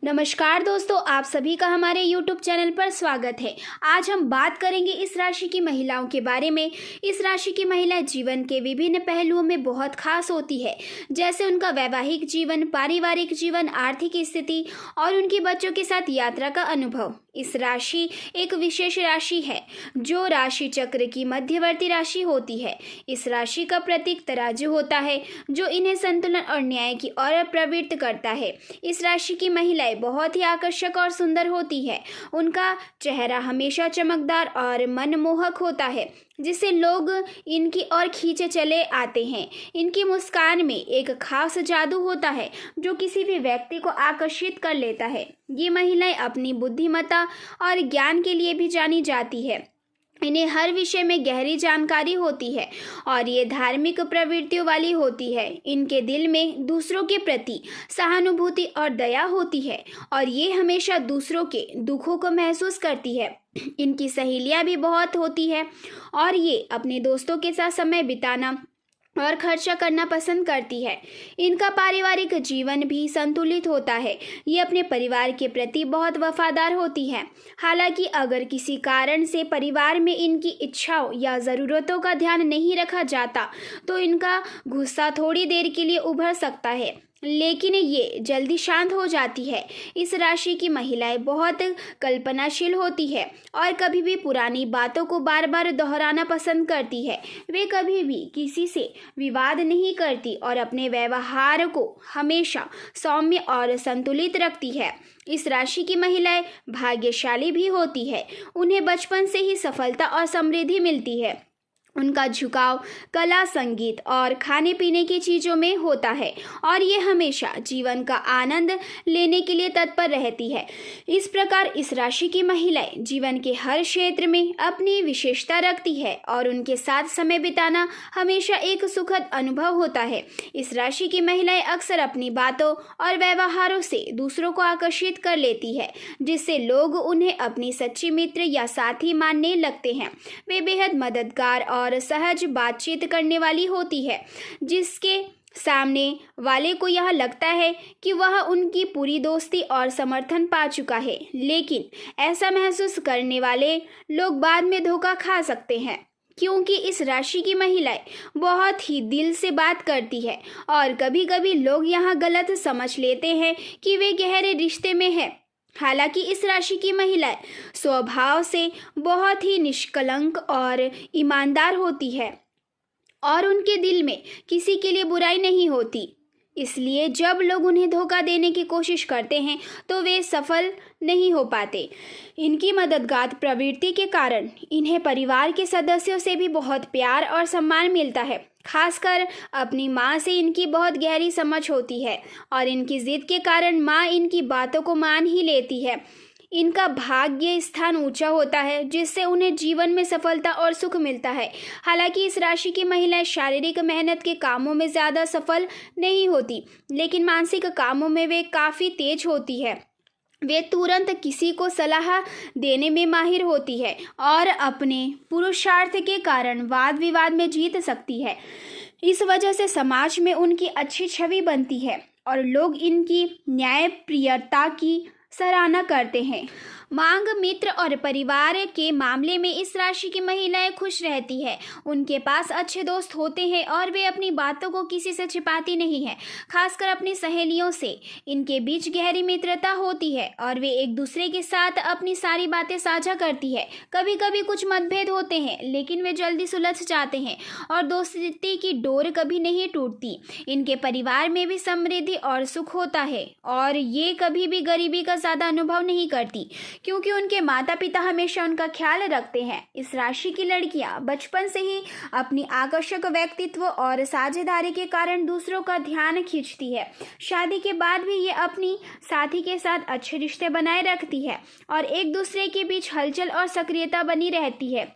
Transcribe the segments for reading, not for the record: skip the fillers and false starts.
नमस्कार दोस्तों, आप सभी का हमारे YouTube चैनल पर स्वागत है। आज हम बात करेंगे इस राशि की महिलाओं के बारे में। इस राशि की महिला जीवन के विभिन्न पहलुओं में बहुत खास होती है, जैसे उनका वैवाहिक जीवन, पारिवारिक जीवन, आर्थिक स्थिति और उनके बच्चों के साथ यात्रा का अनुभव। इस राशि एक विशेष राशि है जो राशि चक्र की मध्यवर्ती राशि होती है। इस राशि का प्रतीक तराजू होता है जो इन्हें संतुलन और न्याय की ओर प्रवृत्त करता है। इस राशि की महिलाएं बहुत ही आकर्षक और सुंदर होती है। उनका चेहरा हमेशा चमकदार और मनमोहक होता है, जिससे लोग इनकी ओर खींचे चले आते हैं। इनकी मुस्कान में एक खास जादू होता है जो किसी भी व्यक्ति को आकर्षित कर लेता है। ये महिलाएं अपनी बुद्धिमत्ता और ज्ञान के लिए भी जानी जाती है। इन्हें हर विषय में गहरी जानकारी होती है और ये धार्मिक प्रवृत्तियों वाली होती है। इनके दिल में दूसरों के प्रति सहानुभूति और दया होती है और ये हमेशा दूसरों के दुखों को महसूस करती है। इनकी सहेलियां भी बहुत होती है और ये अपने दोस्तों के साथ समय बिताना और खर्चा करना पसंद करती है। इनका पारिवारिक जीवन भी संतुलित होता है। ये अपने परिवार के प्रति बहुत वफादार होती है। हालांकि अगर किसी कारण से परिवार में इनकी इच्छाओं या ज़रूरतों का ध्यान नहीं रखा जाता तो इनका गुस्सा थोड़ी देर के लिए उभर सकता है, लेकिन ये जल्दी शांत हो जाती है। इस राशि की महिलाएं बहुत कल्पनाशील होती है और कभी भी पुरानी बातों को बार बार दोहराना पसंद करती है। वे कभी भी किसी से विवाद नहीं करती और अपने व्यवहार को हमेशा सौम्य और संतुलित रखती है। इस राशि की महिलाएं भाग्यशाली भी होती है। उन्हें बचपन से ही सफलता और समृद्धि मिलती है। उनका झुकाव कला, संगीत और खाने पीने की चीज़ों में होता है और ये हमेशा जीवन का आनंद लेने के लिए तत्पर रहती है। इस प्रकार इस राशि की महिलाएं जीवन के हर क्षेत्र में अपनी विशेषता रखती है और उनके साथ समय बिताना हमेशा एक सुखद अनुभव होता है। इस राशि की महिलाएं अक्सर अपनी बातों और व्यवहारों से दूसरों को आकर्षित कर लेती है, जिससे लोग उन्हें अपनी सच्ची मित्र या साथी मानने लगते हैं। वे बेहद मददगार और सहज बातचीत करने वाली होती है, जिसके सामने वाले को यह लगता है कि वह उनकी पूरी दोस्ती और समर्थन पा चुका है, लेकिन ऐसा महसूस करने वाले लोग बाद में धोखा खा सकते हैं, क्योंकि इस राशि की महिलाएं बहुत ही दिल से बात करती है और कभी कभी लोग यहाँ गलत समझ लेते हैं कि वे गहरे रिश्ते में हैं। हालांकि इस राशि की महिलाएं स्वभाव से बहुत ही निष्कलंक और ईमानदार होती है और उनके दिल में किसी के लिए बुराई नहीं होती। इसलिए जब लोग उन्हें धोखा देने की कोशिश करते हैं तो वे सफल नहीं हो पाते। इनकी मददगार प्रवृत्ति के कारण इन्हें परिवार के सदस्यों से भी बहुत प्यार और सम्मान मिलता है। खासकर अपनी माँ से इनकी बहुत गहरी समझ होती है और इनकी जिद के कारण माँ इनकी बातों को मान ही लेती है। इनका भाग्य स्थान ऊंचा होता है, जिससे उन्हें जीवन में सफलता और सुख मिलता है। हालांकि इस राशि की महिलाएं शारीरिक मेहनत के कामों में ज़्यादा सफल नहीं होती, लेकिन मानसिक कामों में वे काफ़ी तेज होती है। वे तुरंत किसी को सलाह देने में माहिर होती है और अपने पुरुषार्थ के कारण वाद विवाद में जीत सकती है। इस वजह से समाज में उनकी अच्छी छवि बनती है और लोग इनकी न्यायप्रियता की सराहना करते हैं। मांग, मित्र और परिवार के मामले में इस राशि की महिलाएं खुश रहती है। उनके पास अच्छे दोस्त होते हैं और वे अपनी बातों को किसी से छिपाती नहीं है, खासकर अपनी सहेलियों से। इनके बीच गहरी मित्रता होती है और वे एक दूसरे के साथ अपनी सारी बातें साझा करती है। कभी कभी कुछ मतभेद होते हैं, लेकिन वे जल्दी सुलझ जाते हैं और दोस्ती की डोर कभी नहीं टूटती। इनके परिवार में भी समृद्धि और सुख होता है और ये कभी भी गरीबी का ज़्यादा अनुभव नहीं करती, क्योंकि उनके माता पिता हमेशा उनका ख्याल रखते हैं। इस राशि की लड़कियां बचपन से ही अपनी आकर्षक व्यक्तित्व और साझेदारी के कारण दूसरों का ध्यान खींचती है। शादी के बाद भी ये अपनी साथी के साथ अच्छे रिश्ते बनाए रखती है और एक दूसरे के बीच हलचल और सक्रियता बनी रहती है।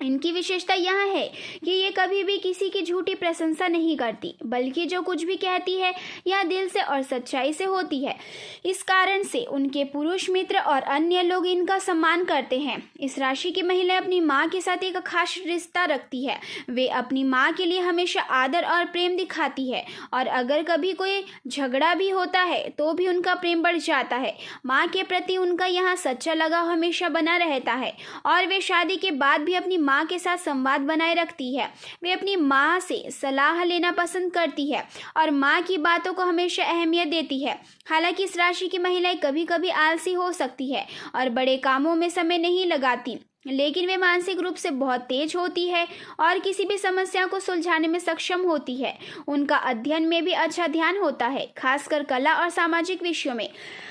इनकी विशेषता यह है कि ये कभी भी किसी की झूठी प्रशंसा नहीं करती, बल्कि जो कुछ भी कहती है यह दिल से और सच्चाई से होती है। इस कारण से उनके पुरुष मित्र और अन्य लोग इनका सम्मान करते हैं। इस राशि की महिला अपनी माँ के साथ एक खास रिश्ता रखती है। वे अपनी माँ के लिए हमेशा आदर और प्रेम दिखाती है, और अगर कभी कोई झगड़ा भी होता है तो भी उनका प्रेम बढ़ जाता है। माँ के प्रति उनका यहाँ सच्चा लगाव हमेशा बना रहता है, और वे शादी के बाद भी अपनी माँ के साथ संवाद बनाए रखती है। वे अपनी माँ से सलाह लेना पसंद करती है और माँ की बातों को हमेशा अहमियत देती है। हालांकि इस राशि की महिलाएं कभी कभी आलसी हो सकती है और बड़े कामों में समय नहीं लगाती, लेकिन वे मानसिक रूप से बहुत तेज होती है और किसी भी समस्या को सुलझाने में सक्षम होती है। उनका अध्ययन में भी अच्छा ध्यान होता है, खासकर कला और सामाजिक विषयों में।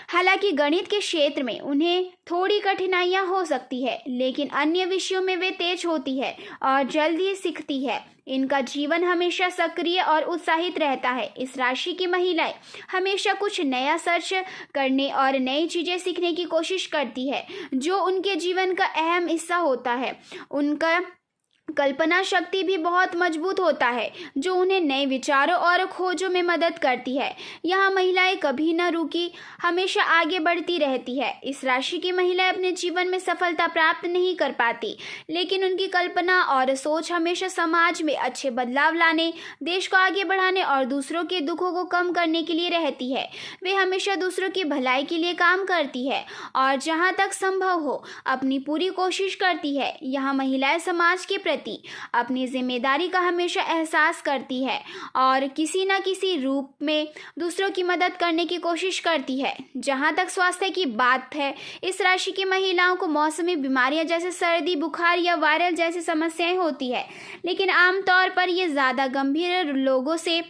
हालांकि गणित के क्षेत्र में उन्हें थोड़ी कठिनाइयां हो सकती है, लेकिन अन्य विषयों में वे तेज होती है और जल्द ही सीखती है। इनका जीवन हमेशा सक्रिय और उत्साहित रहता है। इस राशि की महिलाएं हमेशा कुछ नया सर्च करने और नई चीजें सीखने की कोशिश करती है, जो उनके जीवन का अहम हिस्सा होता है। उनका कल्पना शक्ति भी बहुत मजबूत होता है, जो उन्हें नए विचारों और खोजों में मदद करती है। यह महिलाएं कभी न रुकी, हमेशा आगे बढ़ती रहती है। इस राशि की महिलाएं अपने जीवन में सफलता प्राप्त नहीं कर पाती, लेकिन उनकी कल्पना और सोच हमेशा समाज में अच्छे बदलाव लाने, देश को आगे बढ़ाने और दूसरों के दुखों को कम करने के लिए रहती है। वे हमेशा दूसरों की भलाई के लिए काम करती है और जहाँ तक संभव हो अपनी पूरी कोशिश करती है। यह महिलाएं समाज के प्रति अपनी जिम्मेदारी का हमेशा एहसास करती है और किसी न किसी रूप में दूसरों की मदद करने की कोशिश करती है। जहां तक स्वास्थ्य की बात है, इस राशि की महिलाओं को मौसमी बीमारियां जैसे सर्दी, बुखार या वायरल जैसी समस्याएं होती है, लेकिन आमतौर पर ये ज़्यादा गंभीर लोगों से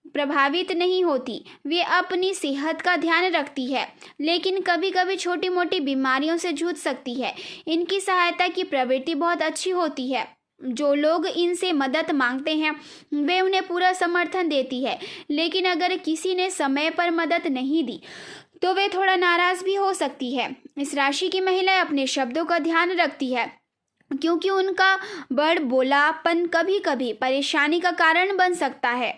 प्रभावित नहीं होती। वे अपनी सेहत का ध्यान रखती है, लेकिन कभी कभी छोटी मोटी बीमारियों से जूझ सकती है। इनकी सहायता की प्रवृत्ति बहुत अच्छी होती है। जो लोग इनसे मदद मांगते हैं वे उन्हें पूरा समर्थन देती है, लेकिन अगर किसी ने समय पर मदद नहीं दी तो वे थोड़ा नाराज भी हो सकती है। इस राशि की महिलाएं अपने शब्दों का ध्यान रखती है, क्योंकि उनका बड़ बोलापन कभी कभी परेशानी का कारण बन सकता है।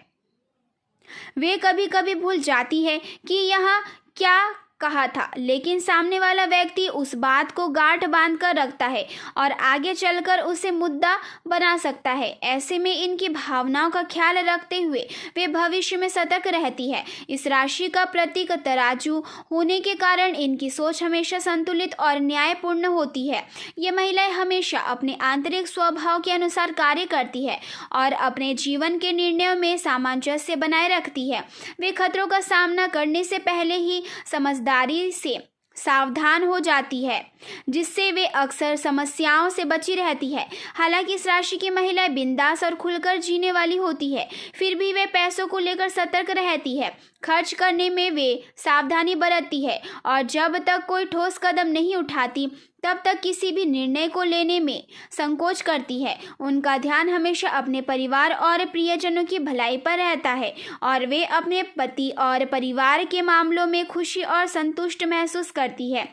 वे कभी कभी भूल जाती है कि यहाँ क्या कहा था, लेकिन सामने वाला व्यक्ति उस बात को गांठ बांध कर रखता है और आगे चलकर उसे मुद्दा बना सकता है। ऐसे में इनकी भावनाओं का ख्याल रखते हुए वे भविष्य में सतर्क रहती है। इस राशि का प्रतीक तराजू होने के कारण इनकी सोच हमेशा संतुलित और न्यायपूर्ण होती है। ये महिलाएं हमेशा अपने आंतरिक स्वभाव के अनुसार कार्य करती है और अपने जीवन के निर्णयों में सामंजस्य बनाए रखती है। वे खतरों का सामना करने से पहले ही समझदारी से सावधान हो जाती है, जिससे वे अक्सर समस्याओं से बची रहती है। हालांकि इस राशि की महिलाएं बिंदास और खुलकर जीने वाली होती है, फिर भी वे पैसों को लेकर सतर्क रहती है। खर्च करने में वे सावधानी बरतती है और जब तक कोई ठोस कदम नहीं उठाती तब तक किसी भी निर्णय को लेने में संकोच करती है। उनका ध्यान हमेशा अपने परिवार और प्रियजनों की भलाई पर रहता है और वे अपने पति और परिवार के मामलों में खुशी और संतुष्ट महसूस करती है।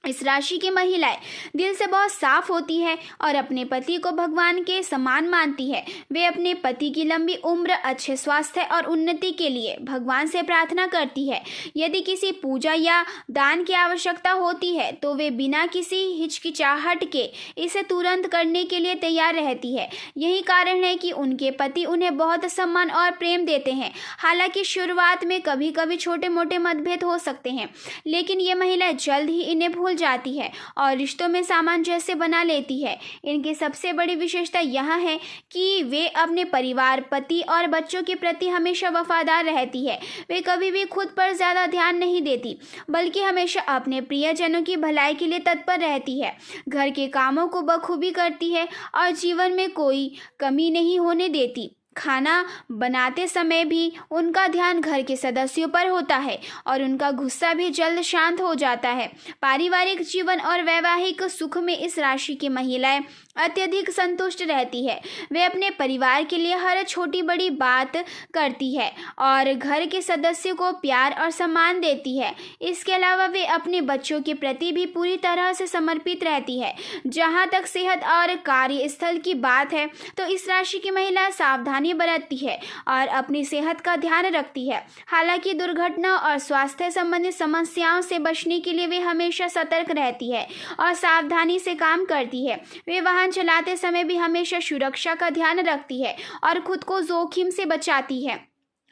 इस राशि की महिलाएं दिल से बहुत साफ होती है और अपने पति को भगवान के समान मानती है। वे अपने पति की लंबी उम्र, अच्छे स्वास्थ्य और उन्नति के लिए भगवान से प्रार्थना करती है। यदि किसी पूजा या दान की आवश्यकता होती है तो वे बिना किसी हिचकिचाहट के इसे तुरंत करने के लिए तैयार रहती है। यही कारण है कि उनके पति उन्हें बहुत सम्मान और प्रेम देते हैं। हालांकि शुरुआत में कभी कभी छोटे मोटे मतभेद हो सकते हैं, लेकिन ये महिलाएं जल्द ही इन्हें भूल जाती है और रिश्तों में सामंजस्य बना लेती है। इनकी सबसे बड़ी विशेषता यह है कि वे अपने परिवार, पति और बच्चों के प्रति हमेशा वफादार रहती है। वे कभी भी खुद पर ज्यादा ध्यान नहीं देती, बल्कि हमेशा अपने प्रियजनों की भलाई के लिए तत्पर रहती है। घर के कामों को बखूबी करती है और जीवन में कोई कमी नहीं होने देती। खाना बनाते समय भी उनका ध्यान घर के सदस्यों पर होता है और उनका गुस्सा भी जल्द शांत हो जाता है। पारिवारिक जीवन और वैवाहिक सुख में इस राशि की महिलाएं अत्यधिक संतुष्ट रहती है। वे अपने परिवार के लिए हर छोटी बड़ी बात करती है और घर के सदस्यों को प्यार और सम्मान देती है। इसके अलावा वे अपने बच्चों के प्रति भी पूरी तरह से समर्पित रहती है। जहाँ तक सेहत और कार्यस्थल की बात है तो इस राशि की महिला सावधानी बरतती है और अपनी सेहत का ध्यान रखती है। हालांकि दुर्घटना और स्वास्थ्य संबंधित समस्याओं से बचने के लिए वे हमेशा सतर्क रहती है और सावधानी से काम करती है। वे वाहन चलाते समय भी हमेशा सुरक्षा का ध्यान रखती है और खुद को जोखिम से बचाती है।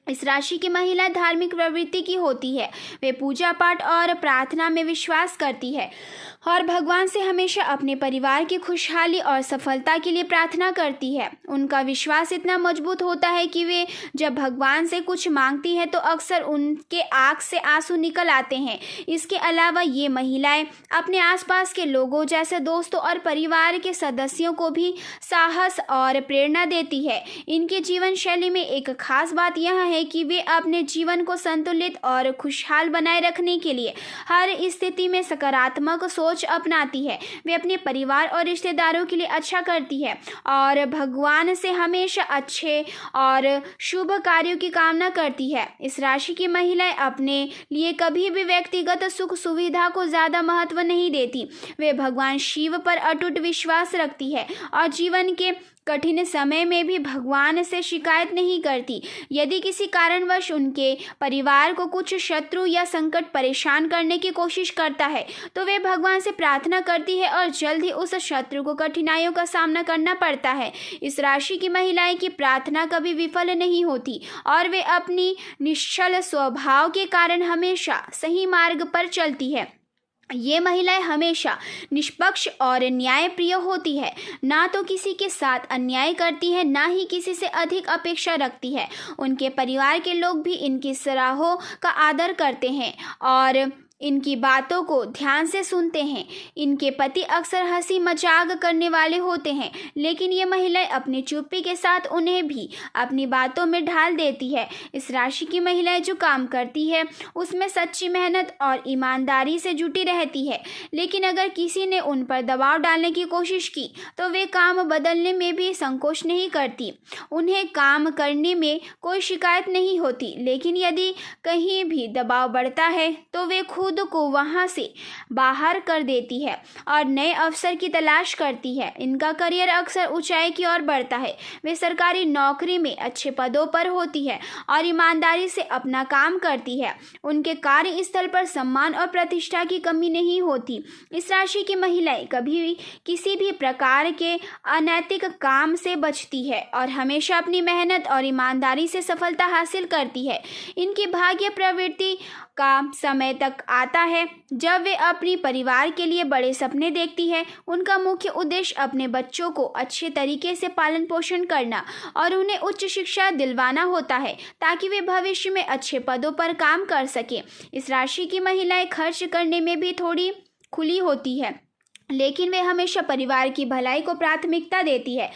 इस राशि की महिला धार्मिक प्रवृत्ति की होती है। वे पूजा पाठ और प्रार्थना में विश्वास करती है और भगवान से हमेशा अपने परिवार की खुशहाली और सफलता के लिए प्रार्थना करती है। उनका विश्वास इतना मजबूत होता है कि वे जब भगवान से कुछ मांगती है तो अक्सर उनके आंख से आंसू निकल आते हैं। इसके अलावा ये महिलाएं अपने आसपास के लोगों जैसे दोस्तों और परिवार के सदस्यों को भी साहस और प्रेरणा देती है। इनके जीवन शैली में एक खास बात यह है कि वे अपने जीवन को संतुलित और खुशहाल बनाए रखने के लिए हर स्थिति में सकारात्मक सोच अपनाती है। वे अपने परिवार और रिश्तेदारों के लिए अच्छा करती है और भगवान से हमेशा अच्छे और शुभ कार्यों की कामना करती है। इस राशि की महिलाएं अपने लिए कभी भी व्यक्तिगत सुख सुविधा को ज्यादा महत्व नहीं देती। वे भगवान शिव पर अटूट विश्वास रखती है और जीवन के कठिन समय में भी भगवान से शिकायत नहीं करती। यदि किसी कारणवश उनके परिवार को कुछ शत्रु या संकट परेशान करने की कोशिश करता है तो वे भगवान से प्रार्थना करती है और जल्द ही उस शत्रु को कठिनाइयों का सामना करना पड़ता है। इस राशि की महिलाएं की प्रार्थना कभी विफल नहीं होती और वे अपनी निश्चल स्वभाव के कारण हमेशा सही मार्ग पर चलती है। ये महिलाएं हमेशा निष्पक्ष और न्यायप्रिय होती है, ना तो किसी के साथ अन्याय करती है ना ही किसी से अधिक अपेक्षा रखती है। उनके परिवार के लोग भी इनकी सराहों का आदर करते हैं और इनकी बातों को ध्यान से सुनते हैं। इनके पति अक्सर हंसी मजाक करने वाले होते हैं, लेकिन ये महिलाएं अपनी चुप्पी के साथ उन्हें भी अपनी बातों में ढाल देती है। इस राशि की महिलाएं जो काम करती है उसमें सच्ची मेहनत और ईमानदारी से जुटी रहती है, लेकिन अगर किसी ने उन पर दबाव डालने की कोशिश की तो वे काम बदलने में भी संकोच नहीं करती। उन्हें काम करने में कोई शिकायत नहीं होती, लेकिन यदि कहीं भी दबाव बढ़ता है तो वे खुद को वहां से बाहर कर देती है और नए अवसर की तलाश करती है। इनका करियर अक्सर ऊंचाई की ओर बढ़ता है। वे सरकारी नौकरी में अच्छे पदों पर होती है और ईमानदारी से अपना काम करती है। उनके कार्यस्थल पर सम्मान और प्रतिष्ठा की कमी नहीं होती। इस राशि की महिलाएं कभी भी किसी भी प्रकार के अनैतिक काम से बचती है और हमेशा अपनी मेहनत और ईमानदारी से सफलता हासिल करती है। इनकी भाग्य प्रवृत्ति का समय तक आता है जब वे अपनी परिवार के लिए बड़े सपने देखती है। उनका मुख्य उद्देश्य अपने बच्चों को अच्छे तरीके से पालन पोषण करना और उन्हें उच्च शिक्षा दिलवाना होता है ताकि वे भविष्य में अच्छे पदों पर काम कर सके। इस राशि की महिलाएं खर्च करने में भी थोड़ी खुली होती है, लेकिन वे हमेशा परिवार की भलाई को प्राथमिकता देती है।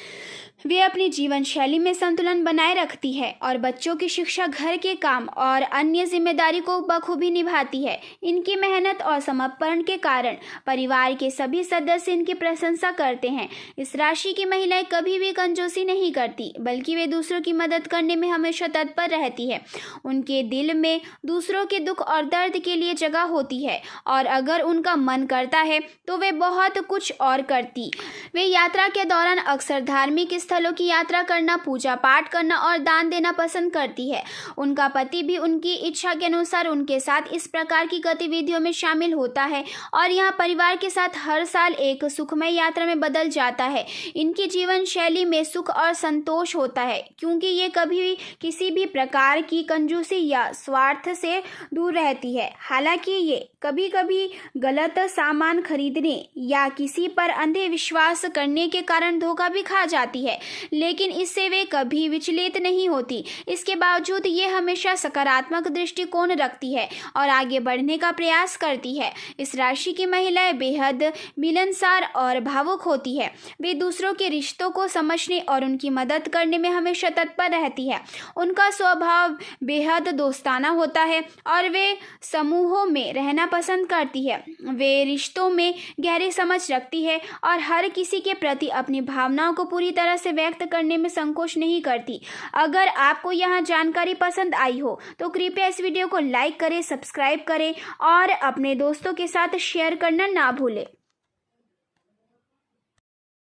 वे अपनी जीवन शैली में संतुलन बनाए रखती है और बच्चों की शिक्षा, घर के काम और अन्य जिम्मेदारी को बखूबी निभाती है। इनकी मेहनत और समर्पण के कारण परिवार के सभी सदस्य इनकी प्रशंसा करते हैं। इस राशि की महिलाएं कभी भी कंजूसी नहीं करती, बल्कि वे दूसरों की मदद करने में हमेशा तत्पर रहती है। उनके दिल में दूसरों के दुख और दर्द के लिए जगह होती है और अगर उनका मन करता है तो वे बहुत कुछ और करती। वे यात्रा के दौरान अक्सर धार्मिक स्थलों की यात्रा करना, पूजा पाठ करना और दान देना पसंद करती है। उनका पति भी उनकी इच्छा के अनुसार उनके साथ इस प्रकार की गतिविधियों में शामिल होता है और यहाँ परिवार के साथ हर साल एक सुखमय यात्रा में बदल जाता है। इनकी जीवन शैली में सुख और संतोष होता है क्योंकि ये कभी भी किसी भी प्रकार की कंजूसी या स्वार्थ से दूर रहती है। हालांकि ये कभी कभी गलत सामान खरीदने या किसी पर अंधे विश्वास करने के कारण धोखा भी खा जाती है, है, लेकिन इससे वे कभी विचलित नहीं होती। इसके बावजूद ये हमेशा सकारात्मक दृष्टिकोण रखती है और आगे बढ़ने का प्रयास करती है। इस राशि की महिलाएं बेहद मिलनसार और भावुक होती है। वे दूसरों के रिश्तों को समझने और उनकी मदद करने में हमेशा तत्पर रहती है। उनका स्वभाव बेहद दोस्ताना होता है और वे समूहों में रहना पसंद करती है। वे रिश्तों में गहरी समझ रखती है और हर किसी के प्रति अपनी भावनाओं को पूरी तरह से व्यक्त करने में संकोच नहीं करती। अगर आपको यह जानकारी पसंद आई हो तो कृपया इस वीडियो को लाइक करें, सब्सक्राइब करें और अपने दोस्तों के साथ शेयर करना ना भूलें।